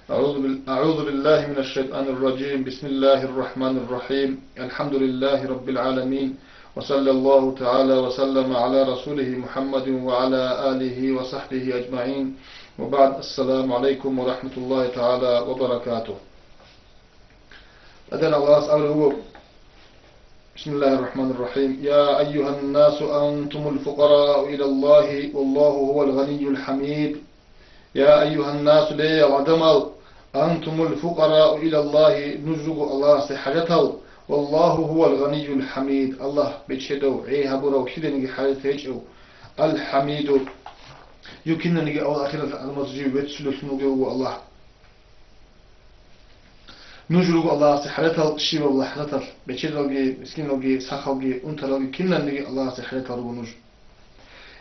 أعوذ بالله من الشيطان الرجيم. بسم الله الرحمن الرحيم. الحمد لله رب العالمين، وصلى الله تعالى وسلم على رسوله محمد وعلى آله وصحبه أجمعين، وبعد. السلام عليكم ورحمة الله تعالى وبركاته. أدنى الله أسأله. بسم الله الرحمن الرحيم. يا أيها الناس أنتم الفقراء إلى الله والله هو الغني الحميد. يا أيها الناس لي وعدمل أنتم الفقراء إلى الله نجرق الله سحجته والله هو الغني الحميد. الله بيتشدو عيها برو شدني حالة يجو الحميد يمكنني أول آخرة المسجد بيتشلو شنو الله نجرق الله سحجته الشيء والله حلته بيتشدو مسكينو سخو أنتلو يمكنني الله سحجته ونج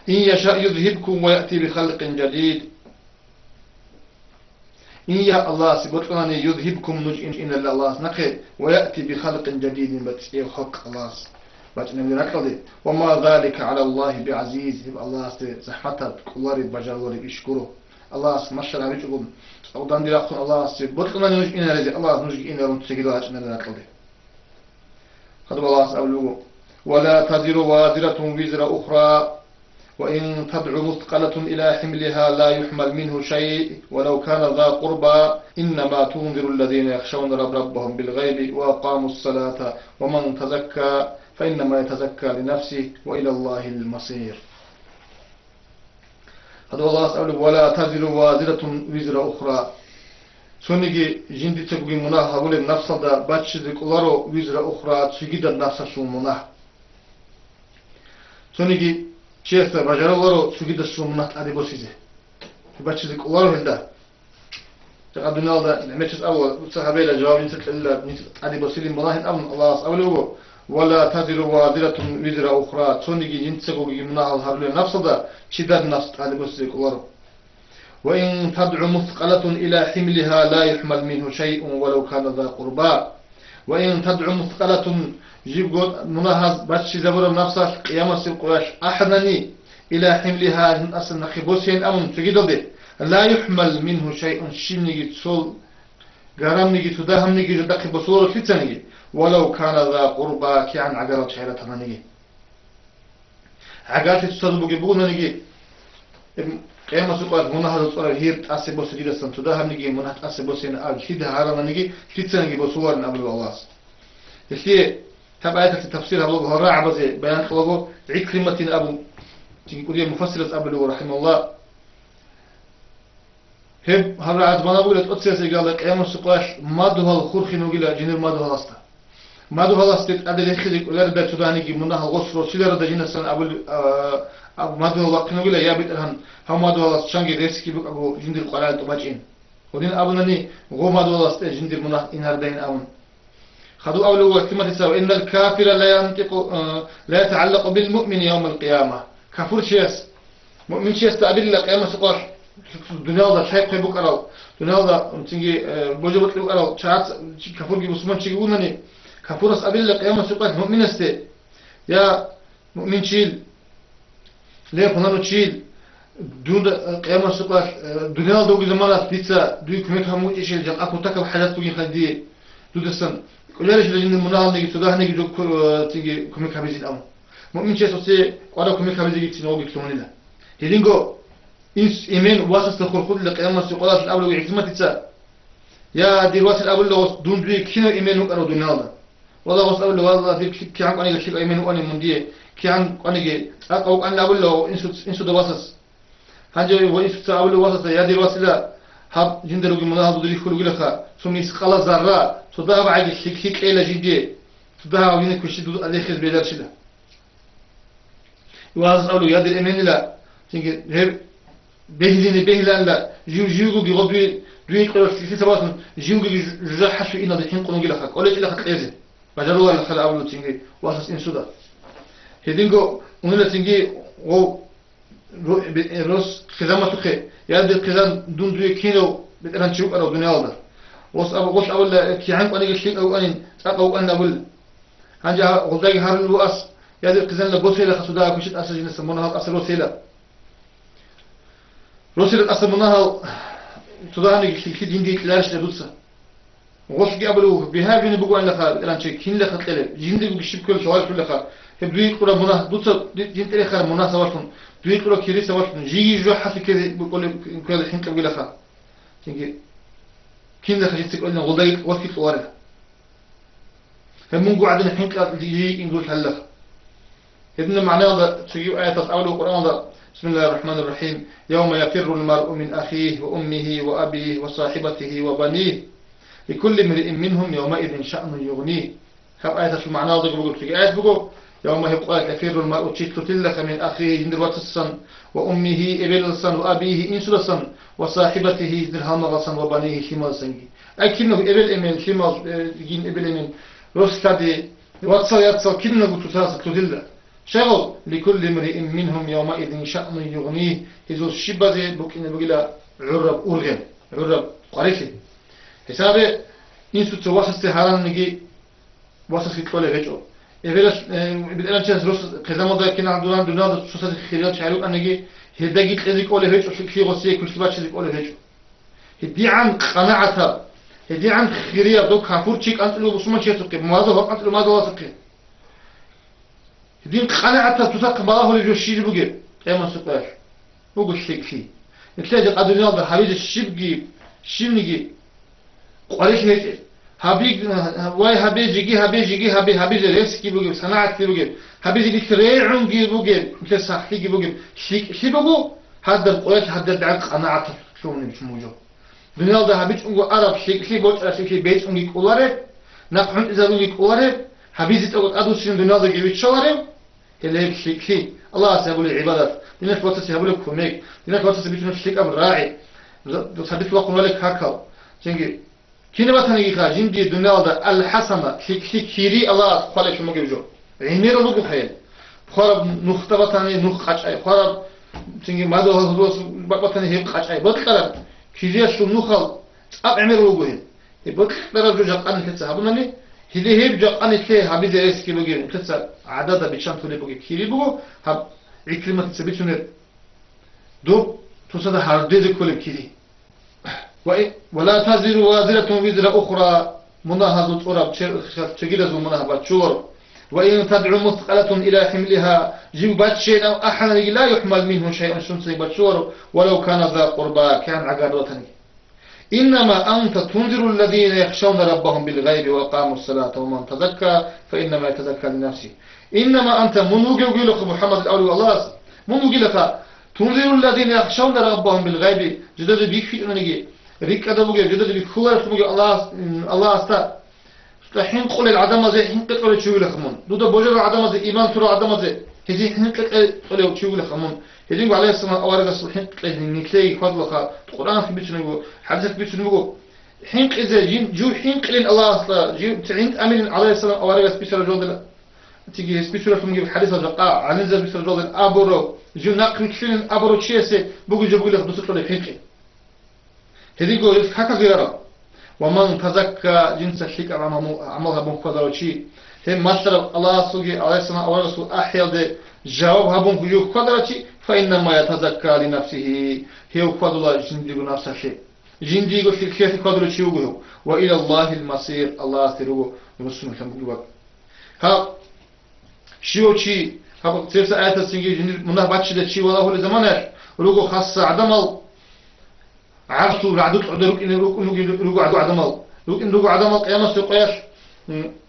إن يشاء يذهبكم ويأتي بخلق جديد. إن يا الله سبحانه يذهبكم نج إن الله نقي ويأتي بخلق جديد بتسير خلق الله بتنا نقله وما ذلك على الله بعزيز. الله زحمته كلاري بجالوري يشكره الله مشى عليكم أودان ديركم الله سبحانه نج إن الله نج إن رون تسجيلات إن نقله هذا الله أقوله ولا تزر وازرة وزر أخرى وإن تدعو مثقلة إلى حملها لا يحمل منه شيء ولو كان ذا قربى إنما تنذر الذين يخشون ربهم بالغيب وأقاموا الصلاة ومن تزكى فإنما يتزكى لنفسه وإلى الله المصير. هذا الله أقول ولا تزر وازرة وزر أخرى. سونيجي جندي تبغي مناه هقول النفس دا باتشذك لارو وزر أخرى تسجد النفس شو مناه. سونيجي честно бажараларо сугида сумнат ади босизе бачизик улар хилда тaqadunalda nemechis awal sahabeyla cevabını illa aди bosili munahin am Allah awlu wala tadiru wadiratun wizra ukhra sonigi jintsego gi munahal harlu nafsada chidar nafs aди bosizik ular wa in tad'u muthqalatun ila himliha la yuhmal minhu shay'un walau kana dha qurba wa in tad'u muthqalatun جيبقول مناهز باتشي زبر نفسه قيامة القراش أحدني إلى حملها أصل نخبوسين أمن تجدوا به لا يحمل منه شيء شينيجي تصول قرامنيجي تداهمنيجي جدك بصورة كتنيجي ولو كان ذا قربا كي عن عقارات شعيرة تنانيجي عقارات تصدبوا جيبونا نيجي قيامة القراش مناهز تصور هير تأسي بوسي جدسان تداهمنيجي مناهز تأسي بوسين كده هارا نيجي كتنيجي بصور نقبل الله يخي تبعت التفسير هذا الراعي بزي بيان خلقه عيد كلمة أبو تقول لي مفسر أبو رحمه الله هب هذا عزمان أبو لتأسيس قال لك أيام السقاش ما ده الخرخ نقول جنر ما ده الأستا ما ده الأستا أدل يخلق ولا رد تداني جي منها غصر وسيلة رد جنر سن أبو ما ده الوقت نقول يا بيت الهن هم ما ده الأستا شانجي ريسكي بق أبو جندر قرآن تباجين ودين أبو نني غو ما ده الأستا جندر منها إنهار دين أون خذوا أولو واحتمال تساوي إن الكافر لا يتعلق بالمؤمن يوم القيامة. كافر شيس مؤمن شيس تقابل لك قيامة سقاش الدنيا هذا شيء قيبوك أراو الدنيا هذا تنجي بوجبت لك أراو شعات كافر جي بسمان شيء يقولني كافر تقابل لك قيامة سقاش مؤمن استي يا مؤمن شيل ليه فلانو شيل دون قيامة سقاش الدنيا هذا وجد زمانات بيتزا دوي كميك هموت يشيل جم أكو تكب حاجات توجي خديه دودستان كلش لجن مناهل نيجي تداه نيجي جو تيجي كميك هبيزين أم مؤمن شيء سوسي قارا كميك هبيزين تنوعي كلامنا لا هيدينغو إنس إيمان واسط الخلق لقيامة سقلاش الأول وعزمة تسا يا ديرواس الأول لو دون دوي كنا إيمان وقرا دنيا هذا والله واسط الأول والله في كي عن قاني الشيء إيمان وقاني من دي كي عن قاني أو قاني الأول لو إنسو دواسس هذا هو إنسو الأول واسط يا ديرواس لا هاب جندلو مناهل دولي خلق لخا ثم يسقلا زرّا تدها بعد الشيك إلى جديد تدها وينك وش تدو عليه خز بيدار شده يواصل أولو يادر إيمان لا تيجي هب بهلان لا جيوجو بيغضي دوين قرر في سباسن جيوجو جحشوا إنا ذي حين قنون جل خك ولا جل خك إيزه بجروا على خلا أولو تيجي واسس إن سودا هدينكو ونلا تيجي و روس خزامة تخي يادر خزام دون دوي كيلو بتران شوك على الدنيا هذا وش أول كي عنك أنا قشيك أو أن أو أن أول هنجا غزاي هارن الوأس يادر قزن لبوسيلة خسودا كشيت أسر جنس منها أسر روسيلة روسيلة أسر منها تداني في دين دي تلاش لدوسا غوش قبلوا بها بين بقول لك الان شيء كين لك تلف جندي بيشيب كل سوال كل لك هبدي كره مناه دوسا دين تلي خير مناه سوالكم دوي كره كيري سوالكم جي جو حتى كذا بقول كل الحين تقول لك تيجي كين لك جيت تقول لنا غضي وقت الورد هم قاعدين الحين تيجي نقول هلا إذن معناه تجيب آية أول القرآن بسم الله الرحمن الرحيم يوم يفر المرء من أخيه وأمه وأبيه وصاحبته وبنيه لكل امرئ منهم يومئذ شأن يغنيه خب آية شو معناه بقول في آية بقول يوم يبقى يفر المرء تشتتلك من أخيه جندر واتسن وأمه إبلسن وأبيه إنسلسن وصاحبته درهم غسن وبنيه شمالسن أكنه إبل إمن شمال جين إبل إمن رستدي واتسل ياتسل كنه تتاسك تدل شغل لكل امرئ منهم يومئذ شأن يغنيه إذا الشبه بك إن بقول عرب أورغن عرب قريشي حسابه إن سوت واسطة حالان نجي واسطة كتوله هجو إذا بدأنا نشوف روس كذا مدة كنا دوران دوران سوسة خيرات شعلو أنجي هدا جيت إذا كوله هجو في غسية كل شيء باشي كوله هجو هدي عن قناعتها هدي عن خيرية دوك كافور شيك أنت لو بسمة شيء تقي ماذا هو أنت لو ماذا هو تقي هدي قناعتها تساق بالله اللي جو الشيء بقى أيما سقاش بقول شيء فيه نتلاقي قدرنا هذا حبيب الشبقي شنيجي قريش هيك هابيج واي هابيج ريسكي بوجب صناعة بوجب هابيج بيتريعون بوجب مثل صحيح بوجب شي بوجو هذا القريش هذا دعك قناعة شلون مش موجود دنيا ده هابيج أنجو عرب شيء بوت شيء بيت أنجي كولاره نقحن إذا أنجي كولاره هابيج تقول أدوسين دنيا ده جيبت شواره اللي شيء الله سيقول العبادات دينك واتس يقول لك كميك دينك واتس بيتنا شيء أمر راعي تصدق وقول لك هكذا تيجي كنا مثلا يخا جندي الدنيا ده الحسنة كيري الله خالق شو مجيبجو عمير لوجو خيل خرب نخطة مثلا نخ خشاي خرب تيجي ما ده هو مثلا هيك خشاي بطلع كيري شو نخل أب عمير لوجو هيل بطلع جو جاكان كتسا هذا مني هذي هيب جاكان كتير هبي درس كيلو جيم كتسا عدد بيشان تولي بوجي كيري بوجو هب عكلمة تثبتونه دو تصدق هردي كل كيري ولا تزر وازرة وزر أخرى مناهضة أرب تجلس مناهضة شور وإن تدعو مثقلة إلى حملها جيبت شيئا أحد لا يحمل منه شيء شمس بشور ولو كان ذا قربى كان عقادتني إنما أنت تنذر الذين يخشون ربهم بالغيب وقاموا الصلاة ومن تزكى فإنما يتزكى لنفسه إنما أنت منوج لك محمد الأول الله منوج لك تنذر الذين يخشون ربهم بالغيب جدد بيك في أنني ريك هذا بقول جدد بيكولر بقول الله استا حين قول العدم زي حين قول شو لخمون دودا بوجر العدم زي إيمان ترى العدم زي هذي حين قول شو لخمون هذي عليه السلام أورد الصحيح نتلاقي فضل خا القرآن في بيتنا بقول حدث بيتنا بقول حين إذا جو حين قل الله استا جو تعين أمين عليه السلام أورد سبيشال جودل تيجي سبيشال فمجي الحديث الرقاع عن نزل سبيشال جودل أبورو جو نقل كلين أبورو تشيسه بقول جو بقول لك بس تقول حين هذي يقول هكذا غيره ومن تزكى جنس الشيك عملها بمقدار شيء هم مشرب الله سوجي عليه السلام أول رسول أحيل ده جوابها بمقدار قدر شيء فإنما يتزكى لنفسه هي قدر الله جندي بنفس الشيء جندي يقول في كيف قدر شيء وجهه وإلى الله المصير الله تروه نرسم كم بقول ها شيء شيء ها تفسير آية السنجي جندي منه باتش ده شيء ولا هو لزمانه روجو خاصة عدمل عرفتوا بعدك عدروك إن روك عدمال روك إن روك عدمال قيامة سقياش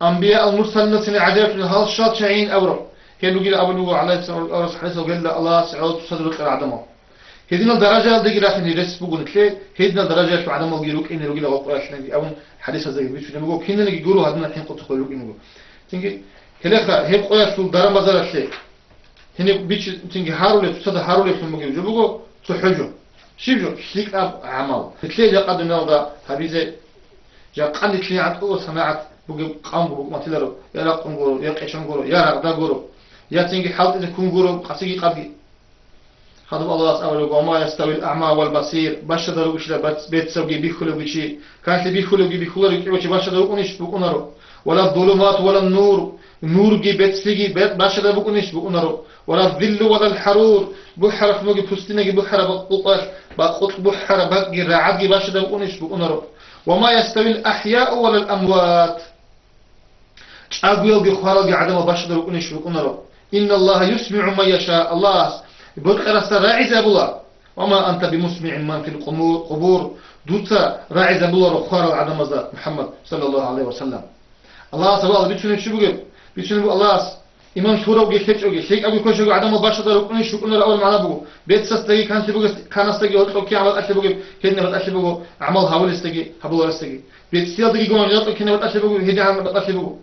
أنبياء المرسلين سنة عجائب هذا الشاط شعين أورا كانوا يقول أبو نوح عليه السلام حديثه وقال الله سعود صدرك العدمال هذين الدرجة اللي راح نجلس بقول كله هذين الدرجة شو عدمال يروك إن روك لا قياش نبي أو حديث زي بيشوف نقول كنا نجي يقولوا هذين الحين قلت خلوك إنه تيجي كله هيب قياش في الدرجة مزار الشيء هني بيش تيجي هارولة تصدق هارولة في المجال جو بقول تحجو شيء شيك أب عمل تلاقي جا قد نوضا هبيزة جا قد تلاقي عند أول صناعة بقى قام بقى ما تلرو يا لا قنقورو يا قيشان قورو يا رقدا قورو يا تيجي حالت إذا كنقورو قصيقي قبي هذا الله أول وما يستوي الأعمى والبصير باش دارو إيش لا بيت سوي بيخلو بيشي كانت بيخلو يكيبوش باش دارو أنيش بقونارو ولا الظلمات ولا النور نور جي بيت سليجي بيت باش دارو أنيش بقونارو ولا الظل ولا الحرور بحرف موجي فستينة بحرف قطاش بقط بحر بقي رعد باشد بقونش بقونرو وما يستوي الأحياء ولا الأموات أقول دي خالد عدم باشد بقونش بقونرو إن الله يسمع ما يشاء الله بقرا راعي زبلا وما أنت بمسمع من في القبور دوتا راعي زبلا رخار عدم محمد صلى الله عليه وسلم الله سبحانه بيتشون شو بقول بيتشون الله İmam Şura'ya geçiyor. Şeyh Abu Koşu adamı başladı rukunu şukunları awal mana bu. Betsastagi kansi bu kanastagi otoki amal asli bu hedne bat asli bu amal hawlistagi habularistagi. Betsiyadagi gonjat okine bat asli bu hedan bat asli bu.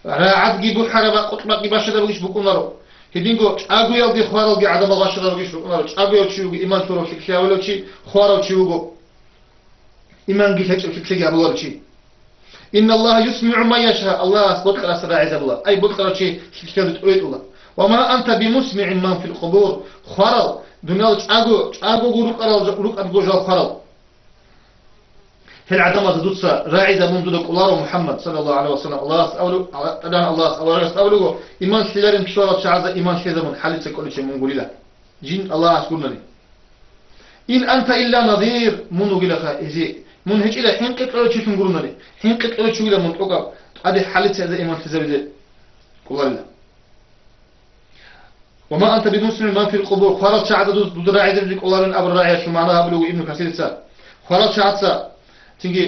Ra'adgi bu haraba qutbaqi başladı bu iş bu kunları. Hedingo agu yaldi xwaralgi adamı başladı bu iş bu kunları. Agu yoçu İmam Şura şikşavloçi xwaraçi bu. İmam geçiyor şikşagi abularçi. إن الله يسمع ما يشاء الله بطل أسرع عز الله أي بطل شيء كذا تقول الله وما أنت بمسمع من في القبور خرل دنياك أجو غروق روق أبو جال خرل هل عدم دوتسا راعي منذ ذلك الله محمد صلى الله عليه وسلم الله أولو أدان الله أولو إيمان سلرين بشارة شعزة إيمان شيء من حالة كل شيء من قولي لا جين الله أشكرنا لي إن أنت إلا نظير منذ قلقها إزي من هيك إلى حين قطعة شو تنقولون لي حين قطعة شو إلى منطقة هذه حالة هذا إيمان في زبدة قول الله وما أنت بمسلم من في القبور خرج شعب دود راعي ذلك الله لن أبر راعي شو معناها بلو ابن كثير سا خرج شعب سا تيجي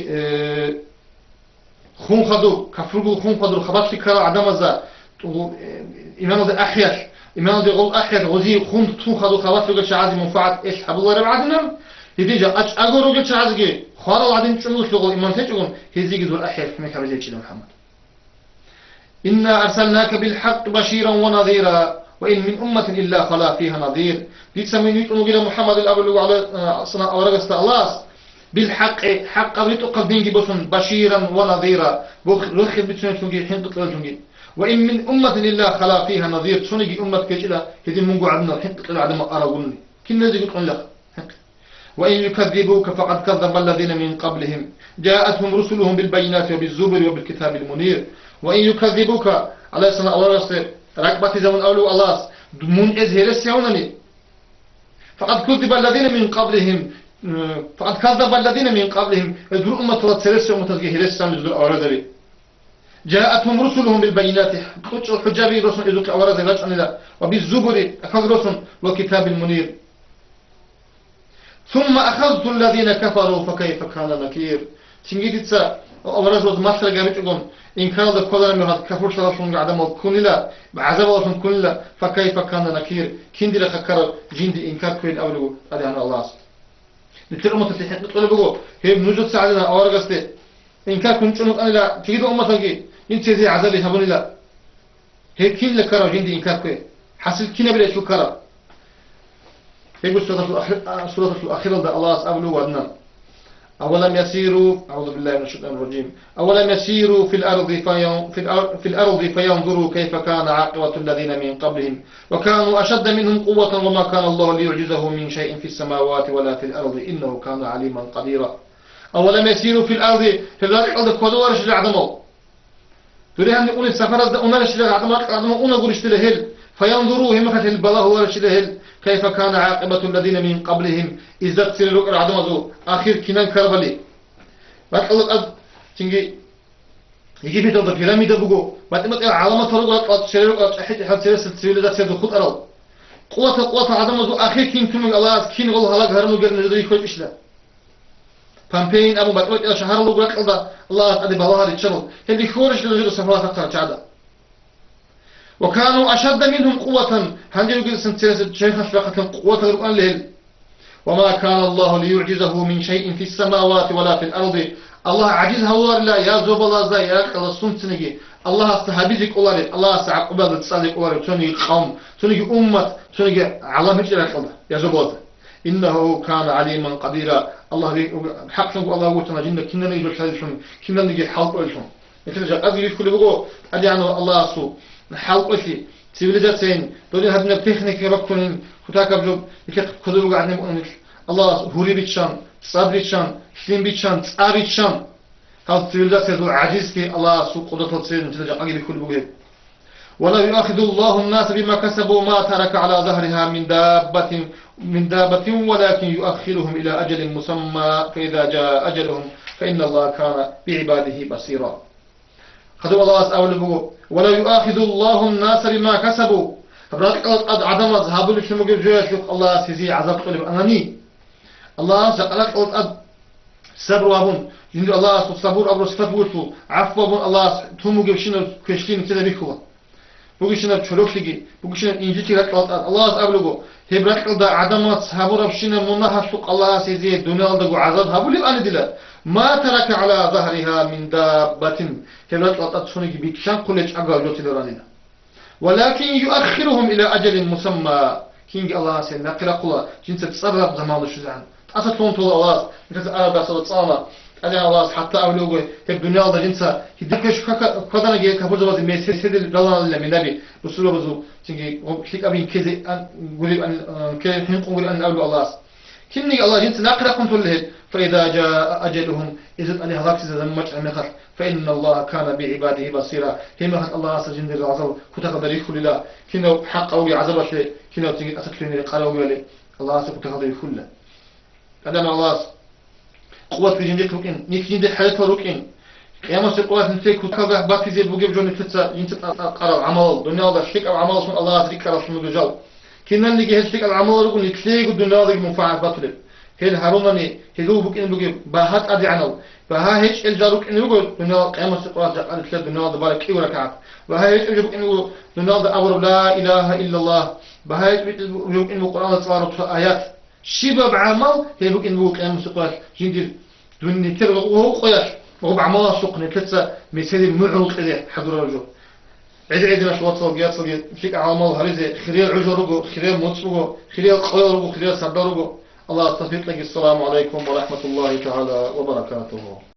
خون خدو كفرقو خون خدو خبرت كرا عدم زا إيمان ذا أحياش إيمان ذا قول أحياش غزي خون خون خدو خبرت كرا شعب منفعت إيش حب الله ربعدنا هديجا أجورو جت شعزجي خارل عدين شنو شغل إيمان تجون هزيج ذو الأحياء في مكان رجال محمد إنا أرسلناك بالحق بشيرا ونذيرا وإن من أمة إلا خلا فيها نذير لتسمين يقولوا إلى محمد الأول على صنع أورجست الله بالحق حق قبل تقدين جبسون بشيرا ونذيرا رخي بتسون تونجي حين تطلع تونجي وإن من أمة إلا خلا فيها نذير سونجي أمة كجلا هذي منجو عدنا حين تطلع عدم أراغوني كنا ذي يقول لك وإن يكذبوك فقد كذب الذين من قبلهم جاءتهم رسلهم بالبينات وبالزبر وبالكتاب المنير وإن يكذبوك على سنة الله ركبة زمن أولو الله من إزهر السيونني فقد كذب الذين من قبلهم فقد كذب الذين من قبلهم يدر أمة تلسل ومتزهر السيون يدر أوردري جاءتهم رسلهم بالبينات حجابي رسل إذوك أوردري وبالزبر أخذ رسل وكتاب المنير ثم أخذت الذين كفروا فكيف كان نكير تنجدتسا أورجوز مصر جابت يقول إن كان ذا كلنا من هذا كفر شرفون عدم كنلا بعذاب الله كنلا فكيف كان نكير كندي لك كر جندي إنكار كل أولو أدي عن الله لتر أمة تحت نقول بقول هي بنوجد سعدنا أورجسته إنكار كنت نقول أنا لا تجد أمة تجي إنت زي عذاب يهبوني لا هي كن لك كر جندي إنكار كل حصل كنا بلا شو كر يقول سورة الأخيرة الله أسأله وأدنى أولم يسيروا أعوذ بالله من الشيطان الرجيم أولم يسيروا في الأرض فينظروا كيف كان عاقبة الذين من قبلهم وكانوا أشد منهم قوة وما كان الله ليعجزه من شيء في السماوات ولا في الأرض إنه كان عليما قديرا أولم يسيروا في الأرض كودوا رشد عدمه تريهم نقول السفر أنا رشد عدمه أنا قرشت لهل فينظروا هم فتح البلاء هو رشد لهل كيف كان عاقبة الذين من قبلهم إذا تسيروا العدم ذو آخر كنان كربلي بعد الله أب تيجي يجي في تلذ بيراميد بقو بعد ما تقول علامة فرق تسيروا حد تسيروا ذات سيد خد أرض قوة عدم ذو آخر كين كم الله كين الله هلاك هرمو جرن جدي يخرج إشلا بامبين أبو بعد ما تقول شهر الله برك الله أدي بالله هذا يشرب هذي خورج لجل سفرات أكثر شعدا وكانوا أشد منهم قوة هنجي يقول سنتيز شيخ أشبقة قوة القرآن لهل وما كان الله ليعجزه من شيء في السماوات ولا في الأرض الله عجزها الله لا يا زوب الله زي يا الله سنتنجي الله استحبيزك الله سعقبال تسالك الله توني قوم توني أمة توني علامة جلك الله يا زوب الله إنه كان عليما قديرا الله حق شنو الله وتنا جنة كنا نيجي بحالشون كنا نيجي حلق ويشون مثل جاء أذي يقول بقول أدي عنه الله سو حلق وشي سيفيليزاسيون دولين هذنا تكنيك ركضين فتاك بجوب يكتب كذوب قاعدين بقولك الله هوري بيتشان صبر بيتشان سليم بيتشان صار بيتشان هذا سيفيليزاسيون عجيز كي الله سو قدرة تصير مثل جاء أجيب كل بقول ولا يؤاخذ الله الناس بما كسبوا ما ترك على ظهرها من دابة ولكن يؤخرهم إلى أجل مسمى فإذا جاء أجلهم فإن الله كان بعباده بصيرا. خذوا الله أسأله ولا يؤاخذ الله الناس بما كسبوا فبرات عدم أذهب لشنو جوية الله سيزي عذاب قلب أناني الله سألك صبر وابون جند الله صبور أبو صفات بوتو عفو وابون الله تومو جبشنا كشتين كذا بيكوا بوجشنا بشروكلي بوجشنا إنجيل رك الله أبلغو هبرك دا عدمات صبور أبشنا منها سوق الله سيزي الدنيا دا عذاب هبولي أنا دلا ما ترك على ظهرها من دابة هبرك أتصوني بيكشان كلش أجا جوتي لرانينا ولكن يؤخرهم إلى أجل مسمى كينج الله سين نقرأ قلا جنس تصرف زمان الشزعان أصلاً طول الله مثل أربع صلاة صلاة أنا الله حتى أولوه هب الدنيا الله جنسا هديكش كذا نجي كفوز بس مسيد الله اللي من نبي رسول الله تيجي شيء أبين كذا قولي أن كذا نقول أن أولو الله كني الله جنس نقرأ كنتم له فإذا جاء أجلهم إذا أن هلاك زمج المخر فإن الله كان بعباده بصيرا كما قال الله سجند العذاب كتقدر يدخل الله كنا حق أو عذاب شيء كنا تيجي أسكتني قالوا له الله سكتقدر يدخل له هذا الله قوة في جندك روكين نيك جندك حياة روكين قيامة القوات نتيك وتكبه باتي زي بوجب جون تتسا ينتت قرار عمل دنيا الله شيك أو عمل سون الله ذكر رسول الجو كنا نيجي هالشيك العمل روكون يتليق الدنيا الله منفعة بطل هل هارونني هلو بوكين بوجب باهات أدي عنو بها هيج الجاروك إنه يقول دنيا قيامة القوات قال كلا دنيا الله بارك كي ولا كعب بها هيج يقول إنه دنيا الله أمر لا إله إلا الله بها هيج يقول إنه القرآن صار آيات شباب عمل هيبوك إنه قيام سقاش جندير دوني ترى وهو قياش وهو بعمل سقني ثلاثة مثال معروض إليه حضر الرجل عيد مش وصل جات صلي فيك عمل هريزة خير عجرجو خير متصرجو خير قيرجو خير صدرجو الله توفيق لك السلام عليكم ورحمة الله تعالى وبركاته.